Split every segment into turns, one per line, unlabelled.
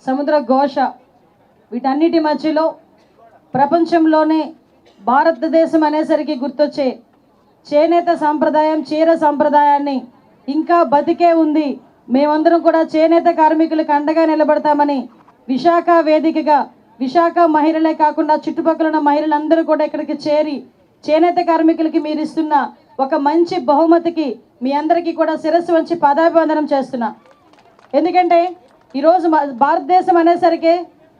సముద్ర ఘోష, వీటన్నిటి మధ్యలో ప్రపంచంలోనే భారతదేశం అనేసరికి గుర్తొచ్చే చేనేత సాంప్రదాయం, చీర సాంప్రదాయాన్ని ఇంకా బతికే ఉంది. మేమందరం కూడా చేనేత కార్మికులకు అండగా నిలబడతామని విశాఖ వేదికగా విశాఖ మహిళలే కాకుండా చుట్టుపక్కల ఉన్న మహిళలందరూ కూడా ఇక్కడికి చేరి చేనేత కార్మికులకి మీరు ఇస్తున్న ఒక మంచి బహుమతికి మీ అందరికీ కూడా శిరస్సు వంచి పాదాభివందనం చేస్తున్నా. ఎందుకంటే ఈరోజు భారతదేశం అనేసరికి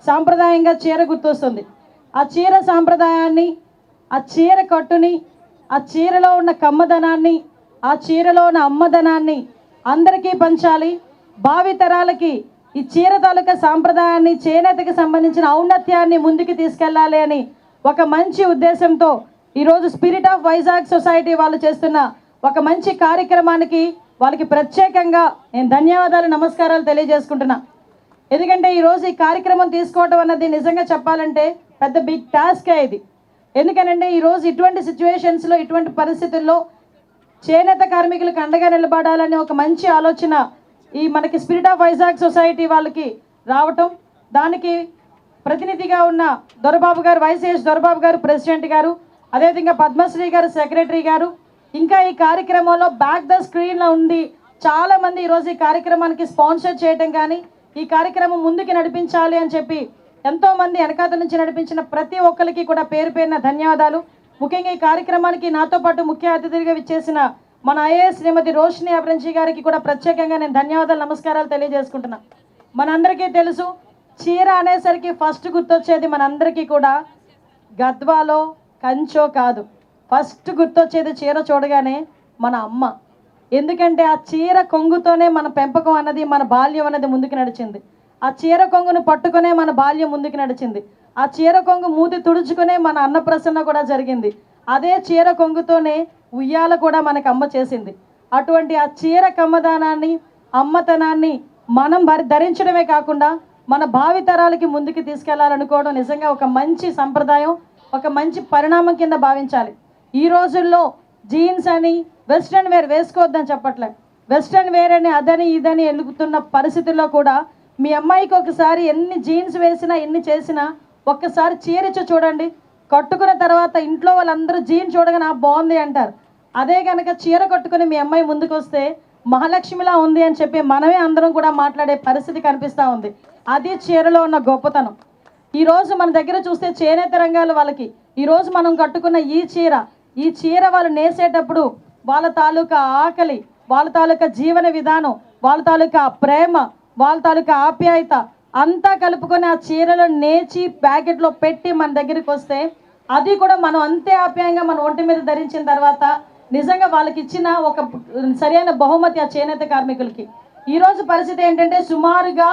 సాంప్రదాయంగా చీర గుర్తొస్తుంది. ఆ చీర సాంప్రదాయాన్ని, ఆ చీర కట్టుని, ఆ చీరలో ఉన్న కమ్మదనాన్ని, ఆ చీరలో ఉన్న అమ్మదనాన్ని అందరికీ పంచాలి. భావితరాలకి ఈ చీర తాలూకా సాంప్రదాయాన్ని, చేనేతకి సంబంధించిన ఔన్నత్యాన్ని ముందుకు తీసుకెళ్ళాలి అని ఒక మంచి ఉద్దేశంతో ఈరోజు స్పిరిట్ ఆఫ్ వైజాగ్ సొసైటీ వాళ్ళు చేస్తున్న ఒక మంచి కార్యక్రమానికి వాళ్ళకి ప్రత్యేకంగా నేను ధన్యవాదాలు, నమస్కారాలు తెలియజేసుకుంటున్నా. ఎందుకంటే ఈరోజు ఈ కార్యక్రమం తీసుకోవడం అన్నది నిజంగా చెప్పాలంటే పెద్ద బిగ్ టాస్కే ఇది. ఎందుకనంటే ఈరోజు ఇటువంటి సిచ్యువేషన్స్లో, ఇటువంటి పరిస్థితుల్లో చేనేత కార్మికులకు అండగా నిలబడాలని ఒక మంచి ఆలోచన ఈ మనకి స్పిరిట్ ఆఫ్ వైజాగ్ సొసైటీ వాళ్ళకి రావటం, దానికి ప్రతినిధిగా ఉన్న దొరబాబు గారు, వైసీఎస్ దొరబాబు గారు ప్రెసిడెంట్ గారు, అదేవిధంగా పద్మశ్రీ గారు సెక్రటరీ గారు, ఇంకా ఈ కార్యక్రమంలో బ్యాక్ ద స్క్రీన్లో ఉంది చాలామంది ఈరోజు ఈ కార్యక్రమానికి స్పాన్సర్ చేయటం కానీ, ఈ కార్యక్రమం ముందుకు నడిపించాలి అని చెప్పి ఎంతోమంది వెనకాతల నుంచి నడిపించిన ప్రతి ఒక్కరికి కూడా పేరు పేరున ధన్యవాదాలు. ముఖ్యంగా ఈ కార్యక్రమానికి నాతో పాటు ముఖ్య అతిథిగా విచ్చేసిన మన ఐఏఎస్ శ్రీమతి రోషిని అబ్రంజీ గారికి కూడా ప్రత్యేకంగా నేను ధన్యవాదాలు, నమస్కారాలు తెలియజేసుకుంటున్నా. మనందరికీ తెలుసు, చీర అనేసరికి ఫస్ట్ గుర్తొచ్చేది మనందరికీ కూడా గద్వాలో కంచో కాదు, ఫస్ట్ గుర్తొచ్చేది చీర చూడగానే మన అమ్మ. ఎందుకంటే ఆ చీర కొంగుతోనే మన పెంపకం అన్నది, మన బాల్యం అన్నది ముందుకు నడిచింది. ఆ చీర కొంగును పట్టుకునే మన బాల్యం ముందుకు నడిచింది. ఆ చీర కొంగు మూతి తుడుచుకునే మన అన్నప్రసన్న కూడా జరిగింది. అదే చీర కొంగుతోనే ఉయ్యాల కూడా మనకు అమ్మ చేసింది. అటువంటి ఆ చీర కమ్మదానాన్ని, అమ్మతనాన్ని మనం ధరించడమే కాకుండా మన భావితరాలకి ముందుకు తీసుకెళ్లాలనుకోవడం నిజంగా ఒక మంచి సంప్రదాయం, ఒక మంచి పరిణామం కింద భావించాలి. ఈ రోజుల్లో జీన్స్ అని వెస్ట్రన్ వేర్ వేసుకోవద్దని చెప్పట్లే, వెస్ట్రన్ వేర్ అని అదని ఇదని ఎలుగుతున్న పరిస్థితుల్లో కూడా మీ అమ్మాయికి ఒకసారి ఎన్ని జీన్స్ వేసినా, ఎన్ని చేసినా ఒక్కసారి చీరిచ్చి చూడండి. కట్టుకున్న తర్వాత ఇంట్లో వాళ్ళందరూ జీన్స్ చూడగానే బాగుంది అంటారు. అదే కనుక చీర కట్టుకుని మీ అమ్మాయి ముందుకు వస్తే మహాలక్ష్మిలా ఉంది అని చెప్పి మనమే అందరం కూడా మాట్లాడే పరిస్థితి కనిపిస్తూ ఉంది. అది చీరలో ఉన్న గొప్పతనం. ఈరోజు మన దగ్గర చూస్తే చేనేత రంగాలు వాళ్ళకి ఈరోజు మనం కట్టుకున్న ఈ చీర వాళ్ళు నేసేటప్పుడు వాళ్ళ తాలూకా ఆకలి, వాళ్ళ తాలూకా జీవన విధానం, వాళ్ళ తాలూకా ప్రేమ, వాళ్ళ తాలూకా ఆప్యాయత అంతా కలుపుకొని ఆ చీరలో నేచి ప్యాకెట్లో పెట్టి మన దగ్గరికి వస్తే అది కూడా మనం అంతే ఆప్యాయంగా మన ఒంటి మీద ధరించిన తర్వాత నిజంగా వాళ్ళకి ఇచ్చిన ఒక సరైన బహుమతి ఆ చేనేత కార్మికులకి. ఈరోజు పరిస్థితి ఏంటంటే సుమారుగా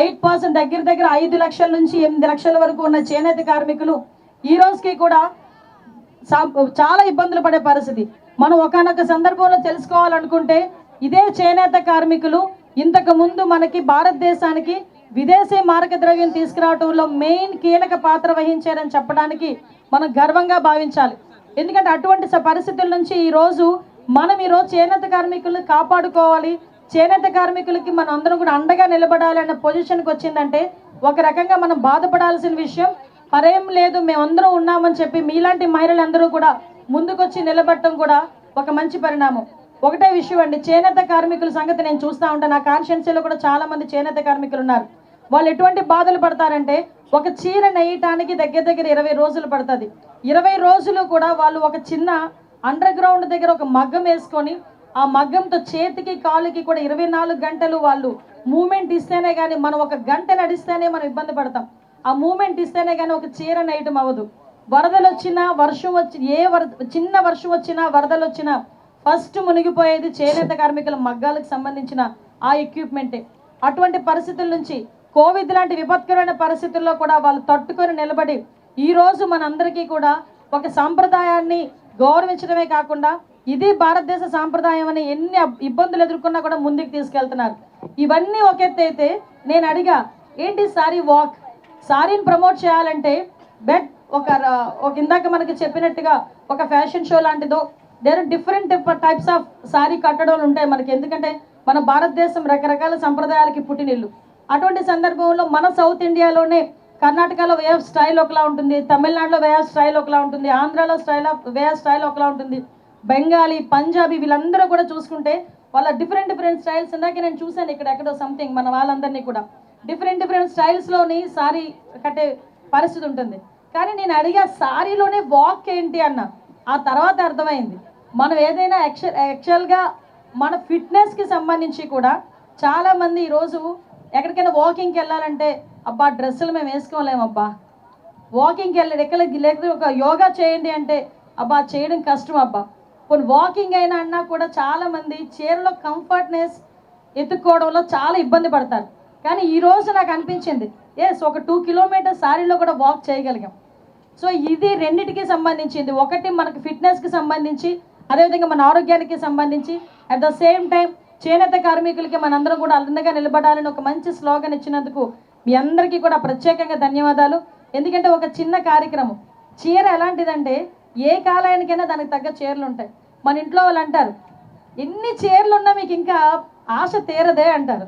8% దగ్గర 5 లక్షల నుంచి 8 లక్షల వరకు ఉన్న చేనేత కార్మికులు ఈ రోజుకి కూడా చాలా ఇబ్బందులు పడే పరిస్థితి. మనం ఒకానొక సందర్భంలో తెలుసుకోవాలనుకుంటే ఇదే చేనేత కార్మికులు ఇంతకు ముందు మనకి భారతదేశానికి విదేశీ మార్గద్రవ్యం తీసుకురావడంలో మెయిన్ కీలక పాత్ర వహించారని చెప్పడానికి మనం గర్వంగా భావించాలి. ఎందుకంటే అటువంటి పరిస్థితుల నుంచి ఈరోజు చేనేత కార్మికులను కాపాడుకోవాలి, చేనేత కార్మికులకి మనం అందరం కూడా అండగా నిలబడాలి అనే పొజిషన్కి వచ్చిందంటే ఒక రకంగా మనం బాధపడాల్సిన విషయం మరేం లేదు. మేమందరం ఉన్నామని చెప్పి మీలాంటి మహిళలందరూ కూడా ముందుకొచ్చి నిలబడటం కూడా ఒక మంచి పరిణామం. ఒకటే విషయం అండి, చేనేత కార్మికుల సంగతి నేను చూస్తూ ఉంటాను. నా కాన్స్టిట్యున్సీలో కూడా చాలామంది చేనేత కార్మికులు ఉన్నారు. వాళ్ళు ఎటువంటి బాధలు పడతారంటే ఒక చీర నెయ్యటానికి దగ్గర 20 రోజులు పడుతుంది. 20 రోజులు కూడా వాళ్ళు ఒక చిన్న అండర్ గ్రౌండ్ దగ్గర ఒక మగ్గం వేసుకొని ఆ మగ్గంతో చేతికి కాలుకి కూడా 24 గంటలు వాళ్ళు మూమెంట్ ఇస్తేనే కానీ, మనం ఒక గంట నడిస్తేనే మనం ఇబ్బంది పడతాం. ఆ మూమెంట్ ఇస్తేనే కానీ ఒక చీర నేయటం అవ్వదు. వరదలు వచ్చినా, వర్షం వచ్చి చిన్న వర్షం వచ్చినా, వరదలు వచ్చినా ఫస్ట్ మునిగిపోయేది చేనేత కార్మికుల మగ్గాలకు సంబంధించిన ఆ ఎక్విప్మెంటే. అటువంటి పరిస్థితుల నుంచి కోవిడ్ లాంటి విపత్కరమైన పరిస్థితుల్లో కూడా వాళ్ళు తట్టుకొని నిలబడి ఈరోజు మనందరికీ కూడా ఒక సాంప్రదాయాన్ని గౌరవించడమే కాకుండా ఇది భారతదేశ సాంప్రదాయం అని ఎన్ని ఇబ్బందులు ఎదుర్కొన్నా కూడా ముందుకు తీసుకెళ్తున్నారు. ఇవన్నీ ఒక ఎత్తు అయితే నేను అడిగా, ఏంటి సారీని ప్రమోట్ చేయాలంటే ఒక ఇందాక మనకి చెప్పినట్టుగా ఒక ఫ్యాషన్ షో లాంటిదో డిఫరెంట్ టైప్స్ ఆఫ్ సారీ కట్టడాలు ఉంటాయి మనకి. ఎందుకంటే మన భారతదేశం రకరకాల సంప్రదాయాలకి పుట్టినిల్లు. అటువంటి సందర్భంలో మన సౌత్ ఇండియాలోనే కర్ణాటకలో వే ఆఫ్ స్టైల్ ఒకలా ఉంటుంది, తమిళనాడులో వే ఆఫ్ స్టైల్ ఒకలా ఉంటుంది, ఆంధ్రాలో వే ఆఫ్ స్టైల్ ఒకలా ఉంటుంది, బెంగాలీ, పంజాబీ వీళ్ళందరూ కూడా చూసుకుంటే వాళ్ళ డిఫరెంట్ స్టైల్స్. ఇందాక నేను చూశాను ఇక్కడ ఎక్కడో సంథింగ్ మన వాళ్ళందరినీ కూడా డిఫరెంట్ స్టైల్స్లోని సారీ కట్టే పరిస్థితి ఉంటుంది. కానీ నేను అడిగా సారీలోనే వాక్ ఏంటి అన్న, ఆ తర్వాత అర్థమైంది మనం ఏదైనా యాక్చువల్గా మన ఫిట్నెస్కి సంబంధించి కూడా చాలామంది ఈరోజు ఎక్కడికైనా వాకింగ్కి వెళ్ళాలంటే అబ్బా డ్రెస్సులు మేము వేసుకోలేమబ్బా, వాకింగ్కి లేకపోతే ఒక యోగా చేయండి అంటే అబ్బా చేయడం కష్టం అబ్బా, కొన్ని వాకింగ్ అయినా అన్నా కూడా చాలామంది చీరలో కంఫర్ట్నెస్ ఎత్తుక్కోవడంలో చాలా ఇబ్బంది పడతారు. కానీ ఈరోజు నాకు అనిపించింది ఒక 2 కిలోమీటర్స్ సారీలో కూడా వాక్ చేయగలిగాం. సో ఇది రెండిటికి సంబంధించింది, ఒకటి మనకు ఫిట్నెస్కి సంబంధించి, అదేవిధంగా మన ఆరోగ్యానికి సంబంధించి, అట్ ద సేమ్ టైం చేనేత కార్మికులకి మనందరం కూడా అందంగా నిలబడాలని ఒక మంచి స్లోగన్ ఇచ్చినందుకు మీ అందరికీ కూడా ప్రత్యేకంగా ధన్యవాదాలు. ఎందుకంటే ఒక చిన్న కార్యక్రమం, చీర ఎలాంటిదంటే ఏ కాలానికైనా దానికి తగ్గ చీరలు ఉంటాయి. మన ఇంట్లో వాళ్ళు అంటారు ఎన్ని చీరలు ఉన్నా మీకు ఇంకా ఆశ తీరదే అంటారు.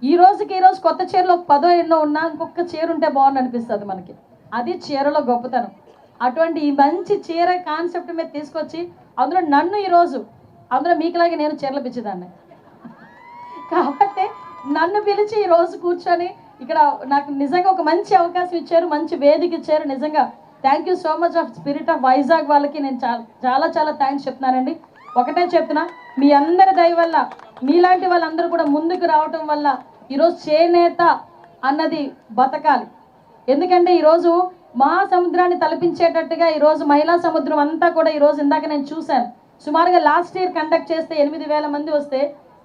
ఈ రోజు కొత్త చీరలు ఒక 10 ఎన్నో ఉన్నా ఇంకొక చీర ఉంటే బాగుంది అనిపిస్తుంది మనకి, అది చీరలో గొప్పతనం. అటువంటి ఈ మంచి చీర కాన్సెప్ట్ మీద తీసుకొచ్చి అందులో నన్ను ఈరోజు అందులో మీకులాగే నేను చీరలు పిచ్చేదాన్ని కాబట్టి నన్ను పిలిచి ఈరోజు కూర్చొని ఇక్కడ నాకు నిజంగా ఒక మంచి అవకాశం ఇచ్చారు, మంచి వేదిక ఇచ్చారు. నిజంగా thank you so much of spirit of Vizag వాళ్ళకి నేను చాలా థ్యాంక్స్ చెప్తున్నానండి. ఒకటే చెప్తున్నా, మీ అందరి దయ వల్ల మీలాంటి వాళ్ళందరూ కూడా ముందుకు రావటం వల్ల ఈరోజు చేనేత అన్నది బతకాలి. ఎందుకంటే ఈరోజు మహాసముద్రాన్ని తలపించేటట్టుగా ఈరోజు మహిళా సముద్రం అంతా కూడా ఈరోజు ఇందాక నేను చూశాను, సుమారుగా లాస్ట్ ఇయర్ కండక్ట్ చేస్తే 8,000 మంది వస్తే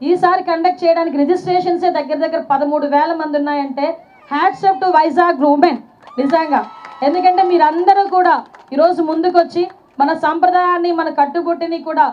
ఈసారి కండక్ట్ చేయడానికి రిజిస్ట్రేషన్సే దగ్గర 13,000 మంది ఉన్నాయంటే hats off to Vizag women నిజంగా. ఎందుకంటే మీరందరూ కూడా ఈరోజు ముందుకొచ్చి మన సాంప్రదాయాన్ని, మన కట్టుబొట్టిని కూడా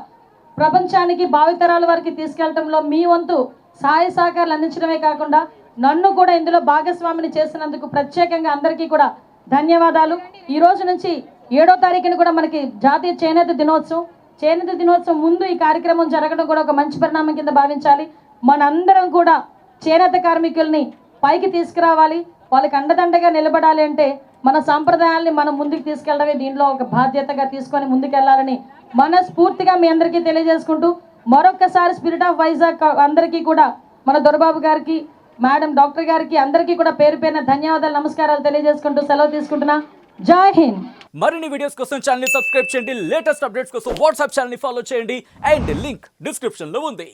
ప్రపంచానికి, భావితరాల వారికి తీసుకెళ్లడంలో మీ వంతు సహాయ సహకారాలు అందించడమే కాకుండా నన్ను కూడా ఇందులో భాగస్వామిని చేసినందుకు ప్రత్యేకంగా అందరికీ కూడా ధన్యవాదాలు. ఈ రోజు నుంచి 7వ తారీఖున కూడా మనకి జాతీయ చేనేత దినోత్సవం ముందు ఈ కార్యక్రమం జరగడం కూడా ఒక మంచి పరిణామం కింద భావించాలి. మనందరం కూడా చేనేత కార్మికుల్ని పైకి తీసుకురావాలి, వాళ్ళకి అండదండగా నిలబడాలి. అంటే మన సాంప్రదాయాల్ని మనం ముందుకు తీసుకెళ్ళడమే దీనిలో ఒక బాధ్యతగా తీసుకొని ముందుకెళ్లాలని మనస్ఫూర్తిగా మీ అందరికీ తెలియజేసుకుంటూ మరొక్కసారి స్పిరిట్ ఆఫ్ వైజాగ్ అందరికీ కూడా మన దొరబాబు గారికి, మేడం డాక్టర్ గారికి అందరికీ కూడా పేరు పేరున ధన్యవాదాలు, నమస్కారాలు తెలియజేసుకుంటూ సెలవు తీసుకుంటున్నా. జై హింద్.
మరిన్ని వీడియోస్ కోసం ఛానల్ ని సబ్స్క్రైబ్ చేయండి, లేటెస్ట్ అప్డేట్స్ కోసం వాట్సాప్ ఛానల్ ని ఫాలో చేయండి అండ్ లింక్ డిస్క్రిప్షన్ లో ఉంది.